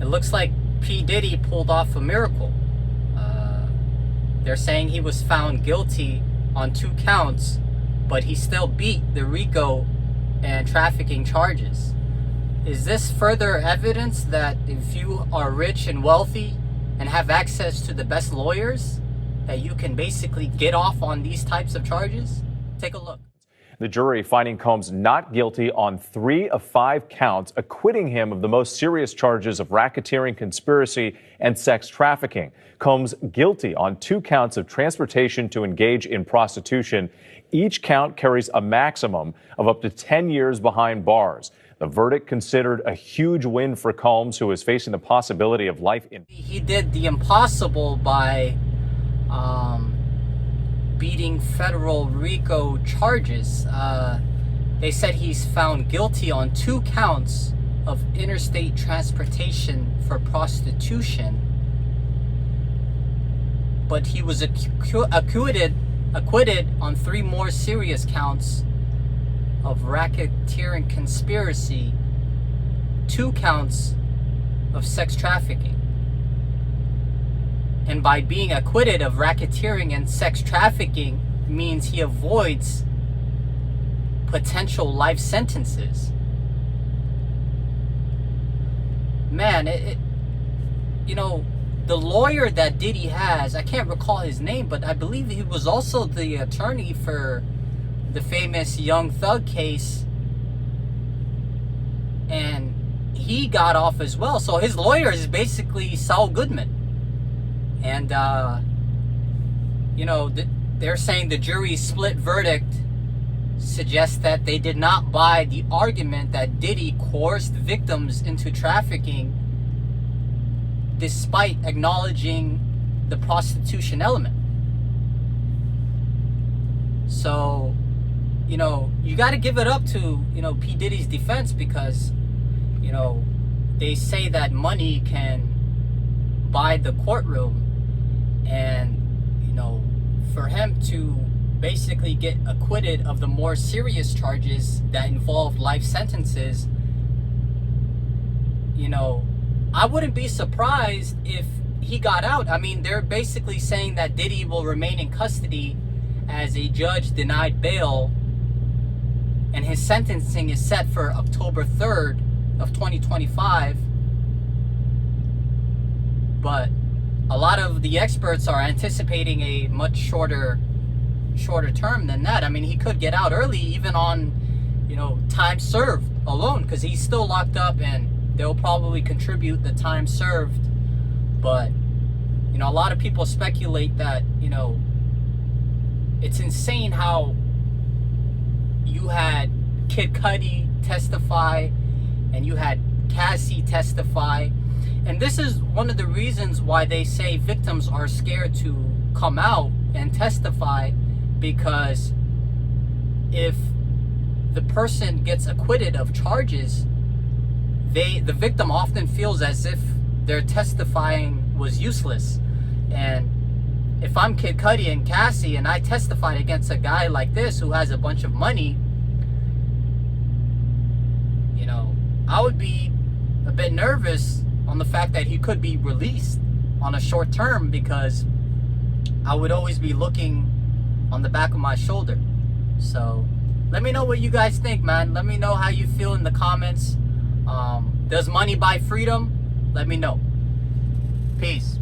looks like P. Diddy pulled off a miracle. They're saying he was found guilty on 2 counts, but he still beat the RICO and trafficking charges. Is this further evidence that if you are rich and wealthy and have access to the best lawyers, that you can basically get off on these types of charges? Take a look. The jury finding Combs not guilty on 3 of 5 counts, acquitting him of the most serious charges of racketeering, conspiracy, and sex trafficking. Combs guilty on 2 counts of transportation to engage in prostitution. Each count carries a maximum of up to 10 years behind bars. The verdict considered a huge win for Combs, who is facing the possibility of life in. He did the impossible by beating federal RICO charges. They said he's found guilty on 2 counts of interstate transportation for prostitution, but he was acquitted on 3 more serious counts of racketeering, conspiracy, 2 counts of sex trafficking. And by being acquitted of racketeering and sex trafficking means he avoids potential life sentences. Man, the lawyer that Diddy has, I can't recall his name, but I believe he was also the attorney for the famous Young Thug case, and he got off as well. So his lawyer is basically Saul Goodman. And, they're saying the jury's split verdict suggests that they did not buy the argument that Diddy coerced victims into trafficking despite acknowledging the prostitution element. So, you got to give it up to, P. Diddy's defense, because, they say that money can buy the courtroom. And, for him to basically get acquitted of the more serious charges that involved life sentences, I wouldn't be surprised if he got out. I mean, they're basically saying that Diddy will remain in custody as a judge denied bail, and his sentencing is set for October 3rd of 2025. But a lot of the experts are anticipating a much shorter term than that. I mean, he could get out early, even on, time served alone, because he's still locked up, and they'll probably contribute the time served. But, a lot of people speculate that, it's insane how you had Kid Cudi testify, and you had Cassie testify. And this is one of the reasons why they say victims are scared to come out and testify, because if the person gets acquitted of charges, the victim often feels as if their testifying was useless. And if I'm Kid Cudi and Cassie and I testified against a guy like this who has a bunch of money, I would be a bit nervous on the fact that he could be released on a short term, because I would always be looking on the back of my shoulder. So let me know what you guys think, man. Let me know how you feel in the comments. Does money buy freedom? Let me know. Peace.